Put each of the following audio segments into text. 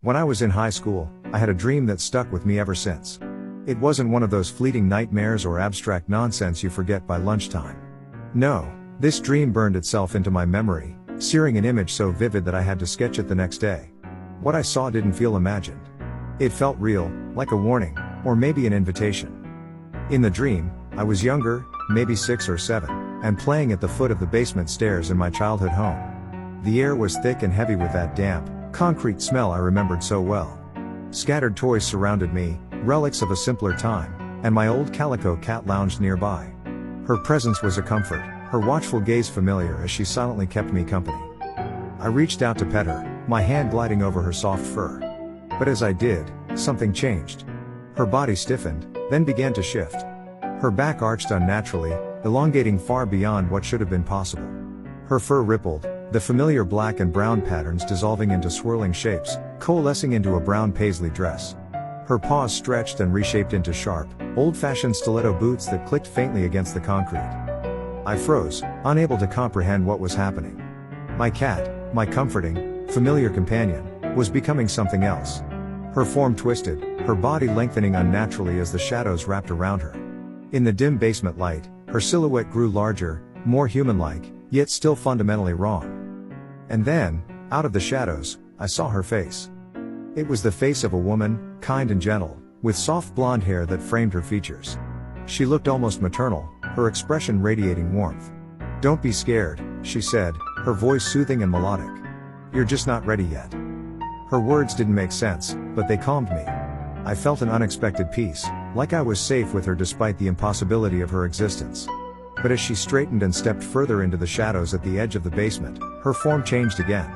When I was in high school, I had a dream that stuck with me ever since. It wasn't one of those fleeting nightmares or abstract nonsense you forget by lunchtime. No, this dream burned itself into my memory, searing an image so vivid that I had to sketch it the next day. What I saw didn't feel imagined. It felt real, like a warning, or maybe an invitation. In the dream, I was younger, maybe 6 or 7, and playing at the foot of the basement stairs in my childhood home. The air was thick and heavy with that damp, concrete smell I remembered so well. Scattered toys surrounded me, relics of a simpler time, and my old calico cat lounged nearby. Her presence was a comfort, her watchful gaze familiar as she silently kept me company. I reached out to pet her, my hand gliding over her soft fur. But as I did, something changed. Her body stiffened, then began to shift. Her back arched unnaturally, elongating far beyond what should have been possible. Her fur rippled, the familiar black and brown patterns dissolving into swirling shapes, coalescing into a brown paisley dress. Her paws stretched and reshaped into sharp, old-fashioned stiletto boots that clicked faintly against the concrete. I froze, unable to comprehend what was happening. My cat, my comforting, familiar companion, was becoming something else. Her form twisted, her body lengthening unnaturally as the shadows wrapped around her. In the dim basement light, her silhouette grew larger, more human-like, yet still fundamentally wrong. And then, out of the shadows, I saw her face. It was the face of a woman, kind and gentle, with soft blonde hair that framed her features. She looked almost maternal, her expression radiating warmth. "Don't be scared," she said, her voice soothing and melodic. "You're just not ready yet." Her words didn't make sense, but they calmed me. I felt an unexpected peace, like I was safe with her despite the impossibility of her existence. But as she straightened and stepped further into the shadows at the edge of the basement, her form changed again.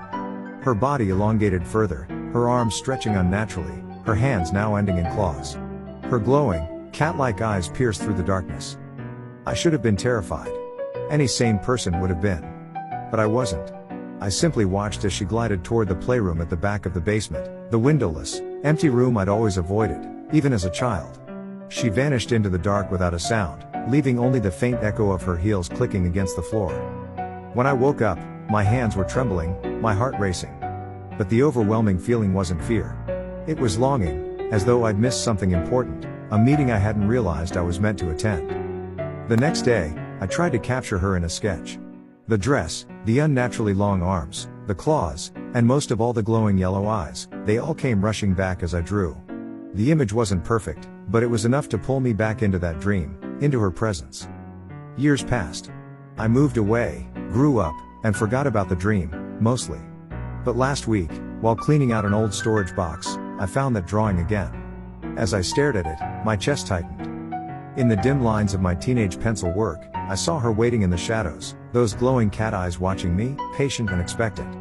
Her body elongated further, her arms stretching unnaturally, her hands now ending in claws. Her glowing, cat-like eyes pierced through the darkness. I should have been terrified. Any sane person would have been. But I wasn't. I simply watched as she glided toward the playroom at the back of the basement, the windowless, empty room I'd always avoided, even as a child. She vanished into the dark without a sound, leaving only the faint echo of her heels clicking against the floor. When I woke up, my hands were trembling, my heart racing. But the overwhelming feeling wasn't fear. It was longing, as though I'd missed something important, a meeting I hadn't realized I was meant to attend. The next day, I tried to capture her in a sketch. The dress, the unnaturally long arms, the claws, and most of all the glowing yellow eyes, they all came rushing back as I drew. The image wasn't perfect, but it was enough to pull me back into that dream, into her presence. Years passed. I moved away, grew up, and forgot about the dream, mostly. But last week, while cleaning out an old storage box, I found that drawing again. As I stared at it, my chest tightened. In the dim lines of my teenage pencil work, I saw her waiting in the shadows, those glowing cat eyes watching me, patient and expectant.